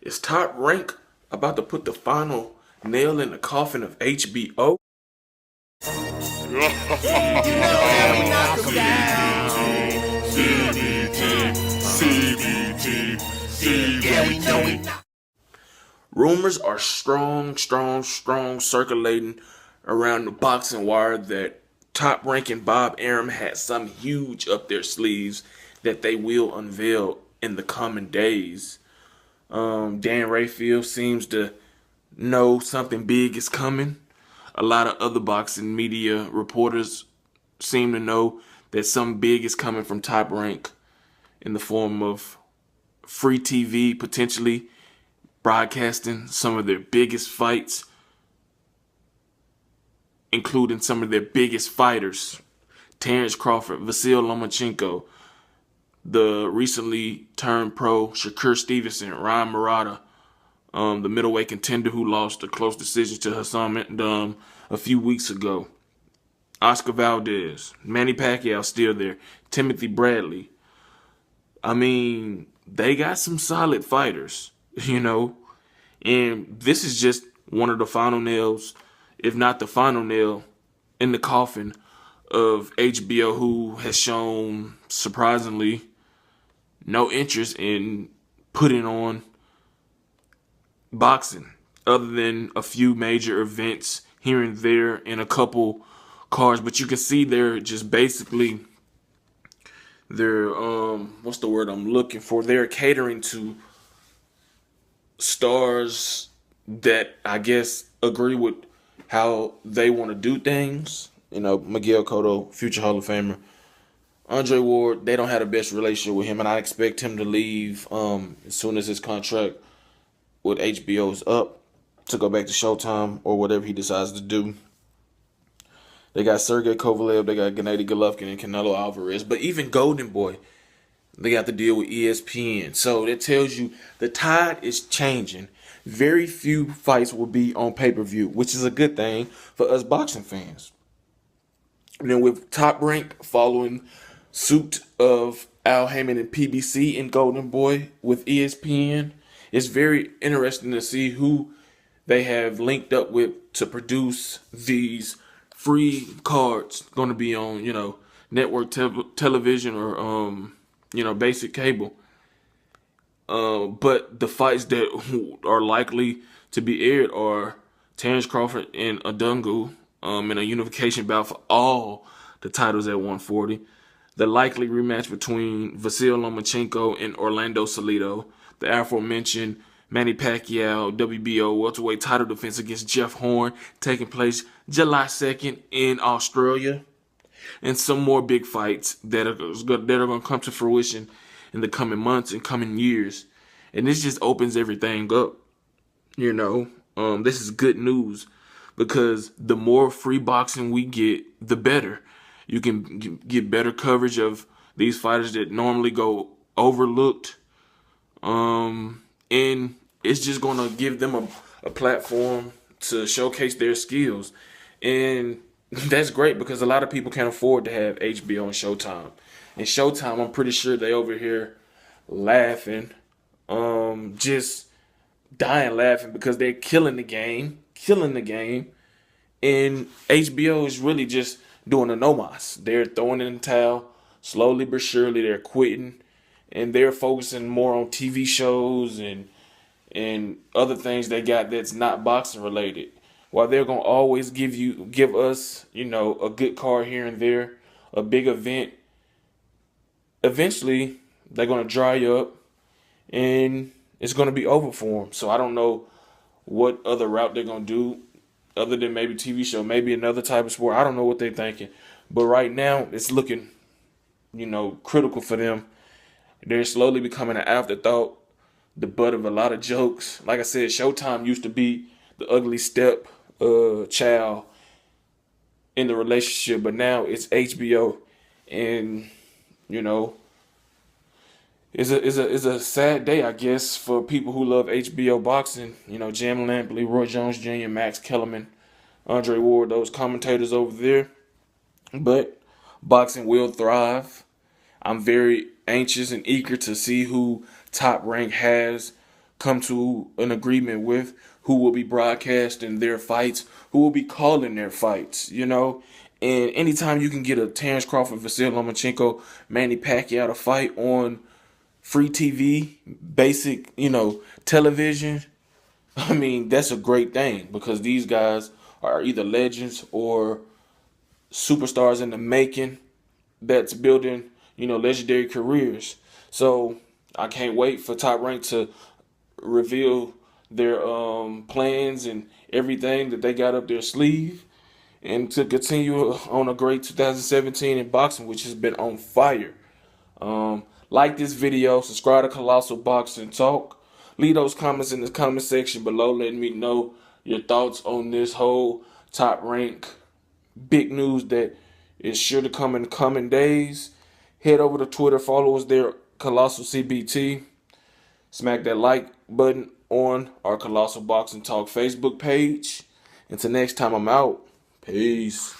Is Top Rank about to put the final nail in the coffin of HBO? Rumors are strong circulating around the boxing wire that Top Rank and Bob Arum had something huge up their sleeves that they will unveil in the coming days. Dan Rayfield seems to know something big is coming. A lot of other boxing media reporters seem to know that something big is coming from Top Rank in the form of free TV, potentially broadcasting some of their biggest fights, including some of their biggest fighters. Terrence Crawford, Vasyl Lomachenko, the recently turned pro Shakur Stevenson, Ryan Murata, the middleweight contender who lost a close decision to Hassan Mendam a few weeks ago. Oscar Valdez, Manny Pacquiao still there, Timothy Bradley. I mean, they got some solid fighters, and this is just one of the final nails, if not the final nail, in the coffin of HBO, who has shown surprisingly no interest in putting on boxing other than a few major events here and there and a couple cards. But you can see they're just basically what's the word I'm looking for? They're catering to stars that I guess agree with how they want to do things. Miguel Cotto, future Hall of Famer. Andre Ward, they don't have the best relationship with him, and I expect him to leave as soon as his contract with HBO is up to go back to Showtime or whatever he decides to do. They got Sergey Kovalev, they got Gennady Golovkin and Canelo Alvarez. But even Golden Boy, they got to deal with ESPN. So that tells you the tide is changing. Very few fights will be on pay-per-view, which is a good thing for us boxing fans. And then with Top Rank following suit of Al Heyman and PBC and Golden Boy with ESPN, it's very interesting to see who they have linked up with to produce these free cards going to be on, network television or, basic cable. But the fights that are likely to be aired are Terrence Crawford and Adungu in a unification bout for all the titles at 140. The likely rematch between Vasyl Lomachenko and Orlando Salido. The aforementioned Manny Pacquiao WBO welterweight title defense against Jeff Horn taking place July 2nd in Australia. And some more big fights that are going to come to fruition in the coming months and coming years. And this just opens everything up. This is good news because the more free boxing we get, the better. You can get better coverage of these fighters that normally go overlooked. And it's just going to give them a platform to showcase their skills. And that's great because a lot of people can't afford to have HBO and Showtime. And Showtime, I'm pretty sure they over here laughing, just dying laughing because they're killing the game. And HBO is really just doing a no-mas. They're throwing in the towel, slowly but surely they're quitting. And they're focusing more on TV shows and other things they got that's not boxing related. While they're gonna always give us, a good card here and there, a big event, eventually they're gonna dry up and it's gonna be over for them. So I don't know what other route they're gonna do other than maybe TV show, maybe another type of sport. I don't know what they're thinking. But right now it's looking, critical for them. They're slowly becoming an afterthought, the butt of a lot of jokes. Like I said, Showtime used to be the ugly step child in the relationship, but now it's HBO, and it's a sad day, I guess, for people who love HBO boxing. Jim Lampley, Roy Jones Jr., Max Kellerman, Andre Ward, those commentators over there. But boxing will thrive. I'm very anxious and eager to see who Top Rank has come to an agreement with, who will be broadcasting their fights, who will be calling their fights, you know. And anytime you can get a Terrence Crawford, Vasyl Lomachenko, Manny Pacquiao to fight on free TV, basic, television, I mean, that's a great thing because these guys are either legends or superstars in the making that's building, legendary careers. So I can't wait for Top Rank to reveal their plans and everything that they got up their sleeve and to continue on a great 2017 in boxing, which has been on fire. Like this video, subscribe to Colossal Boxing Talk. Leave those comments in the comment section below, letting me know your thoughts on this whole Top Rank big news that is sure to come in the coming days. Head over to Twitter, follow us there, Colossal CBT. Smack that like button on our Colossal Boxing Talk Facebook page. Until next time, I'm out. Peace.